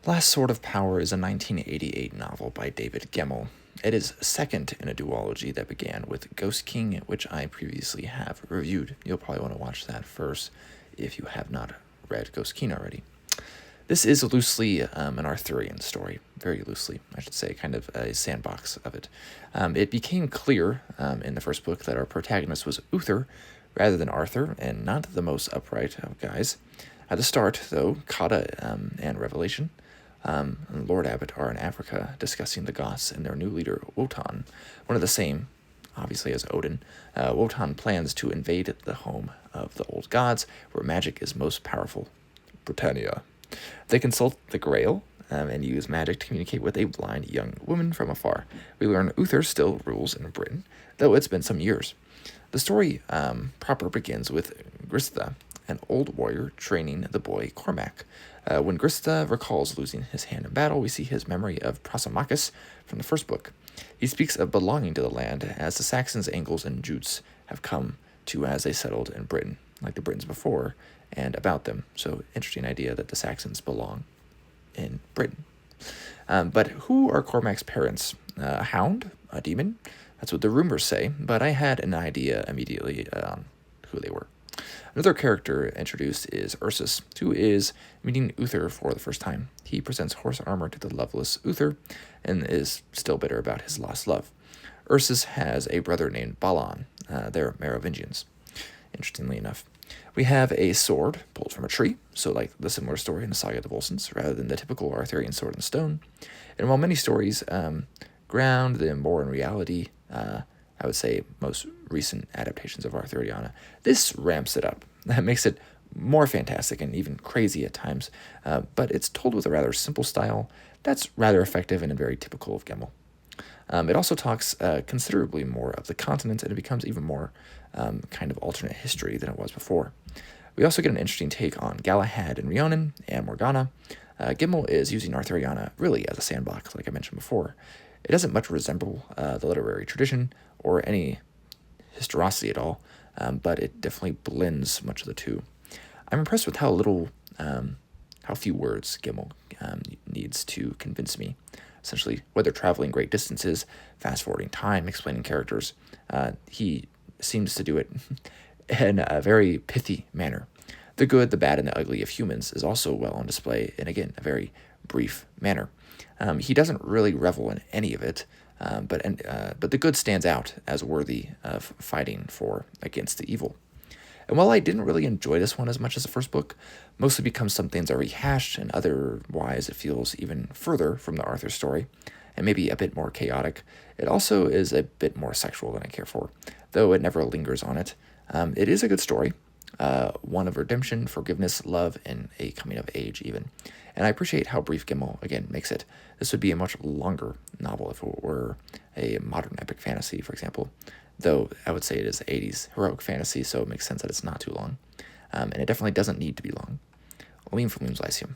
Last Sword of Power is a 1988 novel by David Gemmell. It is second in a duology that began with Ghost King, which I previously have reviewed. You'll probably want to watch that first if you have not read Ghost King already. This is loosely an Arthurian story, very loosely, I should say, kind of a sandbox of it. It became clear in the first book that our protagonist was Uther rather than Arthur, and not the most upright of guys. At the start, though, Kata and Revelation and Lord Abbot are in Africa discussing the Goths and their new leader, Wotan, one of the same, obviously, as Odin. Wotan plans to invade the home of the old gods, where magic is most powerful, Britannia. They consult the Grail and use magic to communicate with a blind young woman from afar. We learn Uther still rules in Britain, though it's been some years. The story proper begins with Grista, an old warrior training the boy Cormac. When Grista recalls losing his hand in battle, we see his memory of Prosimachus from the first book. He speaks of belonging to the land, as the Saxons, Angles, and Jutes have come to as they settled in Britain, like the Britons before, and about them. So, interesting idea that the Saxons belong in Britain. But who are Cormac's parents? A hound? A demon? That's what the rumors say, but I had an idea immediately on who they were. Another character introduced is Ursus, who is meeting Uther for the first time. He presents horse armor to the loveless Uther and is still bitter about his lost love. Ursus has a brother named Balan. They're Merovingians, interestingly enough. We have a sword pulled from a tree, so like the similar story in the Saga of the Volsunds, rather than the typical Arthurian sword and stone. And while many stories ground them more in reality, I would say most recent adaptations of Arthuriana, this ramps it up. That makes it more fantastic and even crazy at times, but it's told with a rather simple style that's rather effective and very typical of Gemmell. It also talks considerably more of the continent, and it becomes even more kind of alternate history than it was before. We also get an interesting take on Galahad and Rhiannon and Morgana. Gemmell is using Arthuriana really as a sandbox, like I mentioned before. It doesn't much resemble the literary tradition or any historicity at all, but it definitely blends much of the two. I'm impressed with how few words Gemmell needs to convince me. Essentially, whether traveling great distances, fast-forwarding time, explaining characters, he seems to do it in a very pithy manner. The good, the bad, and the ugly of humans is also well on display in, again, a very brief manner. He doesn't really revel in any of it, but the good stands out as worthy of fighting for against the evil. And while I didn't really enjoy this one as much as the first book, mostly because some things are rehashed and otherwise it feels even further from the Arthur story, and maybe a bit more chaotic, it also is a bit more sexual than I care for, though it never lingers on it. It is a good story, one of redemption, forgiveness, love, and a coming of age even. And I appreciate how brief Gemmell, again, makes it. This would be a much longer novel if it were a modern epic fantasy, for example, though I would say it is 80s heroic fantasy, so it makes sense that it's not too long. And it definitely doesn't need to be long. Olim from Lyceum.